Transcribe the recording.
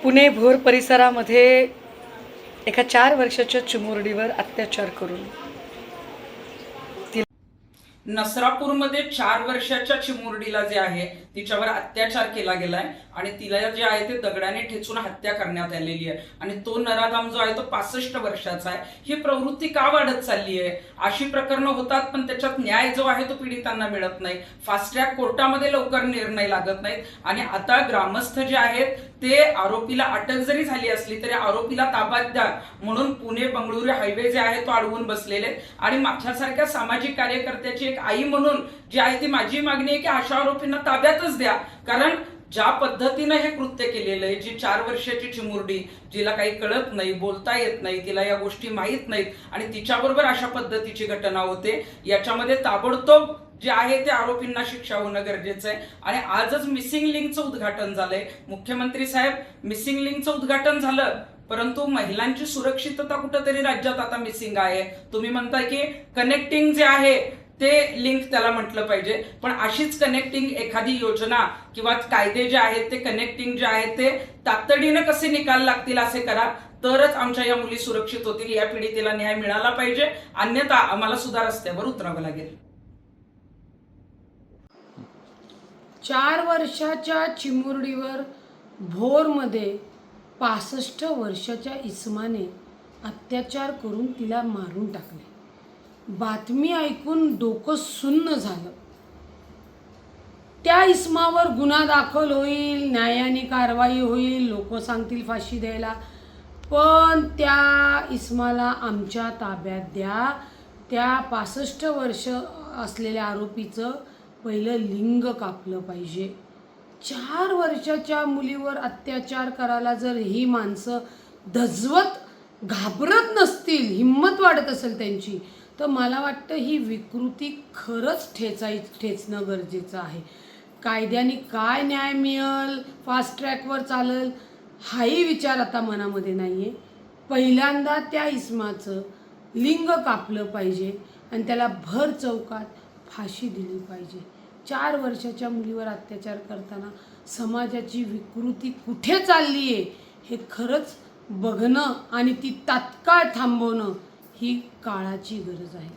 पुणे भोर परिसरामध्ये एका 4 वर्षाच्या चिमुरडीवर अत्याचार करून नसरापूरमध्ये 4 वर्षाच्या चिमुरडीला जे आहे तिच्यावर अत्याचार केला गेलाय आणि तिला जे आहे ते दगडाने ठेचून हत्या करण्यात आलेली आहे आणि तो नराधाम जो आहे तो 65 वर्षाचा आहे। ही प्रवृत्ती का वाढत चालली आहे? अशी प्रकरणं होतात पण त्याच्यात न्याय जो आहे तो पीडितांना मिळत नाही। फास्ट ट्रॅक कोर्टामध्ये लवकर निर्णय लागत नाहीत आणि आता ग्रामस्थ जे आहेत ते आरोपीला अटक जरी झाली असली तरी आरोपीला ताब्यात द्या म्हणून पुणे बंगळुरू हायवे जे आहे तो अडवून बसलेले आणि माझ्यासारख्या सामाजिक कार्यकर्त्याची एक आई म्हणून जी आहे ती माझी मागणी आहे की अशा आरोपींना ताब्यातच द्या। कारण ज्या पद्धतीने हे कृत्य केलेलं आहे, जी 4 वर्षाची चिमुरडी जिला काही कळत नाही, बोलता येत नाही, तिला या गोष्टी माहीत नाहीत आणि तिच्याबरोबर अशा पद्धतीची घटना होते, याच्यामध्ये ताबडतोब जे आहे ते आरोपींना शिक्षा होणं गरजेचं आहे। आणि आजच मिसिंग लिंकचं उद्घाटन झालंय। मुख्यमंत्री साहेब, मिसिंग लिंकचं उद्घाटन झालं परंतु महिलांची सुरक्षितता कुठेतरी राज्यात आता मिसिंग आहे। तुम्ही म्हणताय की कनेक्टिंग जे आहे ते लिंक त्याला म्हटलं पाहिजे, पण अशीच कनेक्टिंग एखादी योजना किंवा कायदे जे आहेत ते कनेक्टिंग जे आहे ते तातडीनं कसे निकाल लागतील असे करा, तरच आमच्या या मुली सुरक्षित होतील। या पीडितेला न्याय मिळाला पाहिजे, अन्यथा आम्हाला सुद्धा रस्त्यावर उतरावं लागेल। 4 वर्षाच्या चिमुरडीवर भोरमध्ये 65 वर्षाच्या इसमाने अत्याचार करून तिला मारून टाकले। बातमी ऐकून डोकं सुन्न झालं। त्या इसमावर गुन्हा दाखल होईल, न्यायाने कारवाई होईल, लोक सांगतील फाशी द्यायला, पण त्या इसमाला आमच्या ताब्यात द्या। त्या 65 वर्ष असलेल्या आरोपीचं पहिलं लिंग कापलं पाहिजे। 4 वर्षाच्या मुलीवर अत्याचार करायला जर ही माणसं धजवत घाबरत नसतील, हिम्मत वाढत असेल त्यांची, तर मला वाटतं ही विकृती खरंच ठेचणं गरजेचं आहे। कायद्याने काय न्याय मिळेल, फास्ट ट्रॅकवर चालेल हाही विचार आता मनामध्ये नाही आहे। पहिल्यांदा त्या इसमाचं लिंग कापलं पाहिजे आणि त्याला भर चौकात फाशी दिली पाहिजे। 4 वर्षाच्या मुलीवर अत्याचार करताना समाजाची विकृती कुठे चालली आहे हे खरंच बघणं आणि ती तात्काळ थांबवणं ही काळाची गरज आहे।